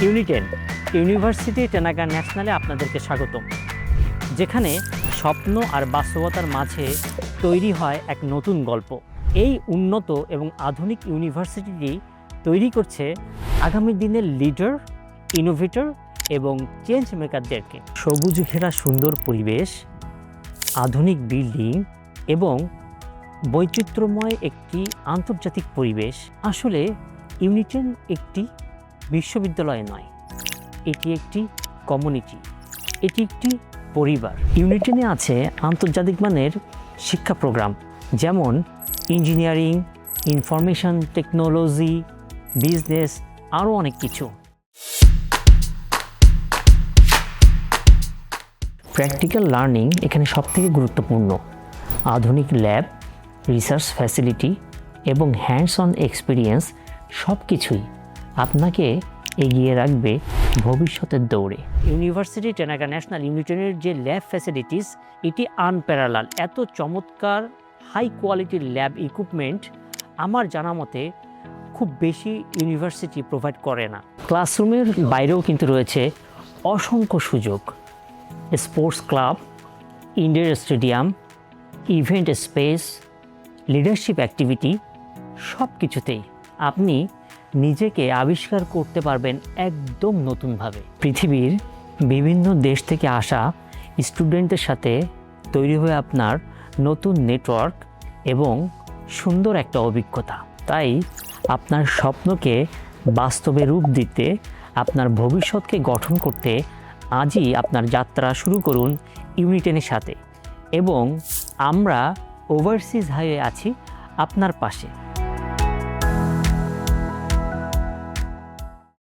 ইউনিটেন university টেনাগা ন্যাশনালে আপনাদেরকে স্বাগতম, যেখানে স্বপ্ন আর বাস্তবতার মাঝে তৈরি হয় এক নতুন গল্প। এই উন্নত এবং আধুনিক ইউনিভার্সিটিটি তৈরি করছে আগামী দিনের লিডার, ইনোভেটর এবং চেঞ্জ মেকারদেরকে। সবুজ ঘেরা সুন্দর পরিবেশ, আধুনিক বিল্ডিং এবং বৈচিত্র্যময় একটি আন্তর্জাতিক পরিবেশ। আসলে ইউনিটেন একটি বিশ্ববিদ্যালয় নয়, এটি একটি কমিউনিটি, এটি একটি পরিবার। ইউনিটেনে আছে আন্তর্জাতিক মানের শিক্ষা প্রোগ্রাম, যেমন ইঞ্জিনিয়ারিং, ইনফরমেশন টেকনোলজি, বিজনেস, আরও অনেক কিছু। প্র্যাকটিক্যাল লার্নিং এখানে সবথেকে গুরুত্বপূর্ণ। আধুনিক ল্যাব, রিসার্চ ফ্যাসিলিটি এবং হ্যান্ডস অন এক্সপিরিয়েন্স সব কিছুই আপনাকে এগিয়ে রাখবে ভবিষ্যতের দৌড়ে। ইউনিভার্সিটি টেনাগা ন্যাশনাল ইউনিটেনের যে ল্যাব ফ্যাসিলিটিস, এটি আনপ্যারালাল। এত চমৎকার হাই কোয়ালিটির ল্যাব ইকুইপমেন্ট আমার জানা মতে খুব বেশি ইউনিভার্সিটি প্রোভাইড করে না। ক্লাসরুমের বাইরেও কিন্তু রয়েছে অসংখ্য সুযোগ। Sports club, indoor stadium, event space, leadership activity, সব কিছুতেই আপনি নিজেকে আবিষ্কার করতে পারবেন একদম নতুনভাবে। পৃথিবীর বিভিন্ন দেশ থেকে আসা স্টুডেন্টদের সাথে তৈরি হয়ে আপনার নতুন নেটওয়ার্ক এবং সুন্দর একটা অভিজ্ঞতা। তাই আপনার স্বপ্নকে বাস্তবে রূপ দিতে, আপনার ভবিষ্যৎকে গঠন করতে আজই আপনার যাত্রা শুরু করুন ইউনিটেনের সাথে, এবং আমরা ওভারসিজ হাইওয়ে আছি আপনার পাশে।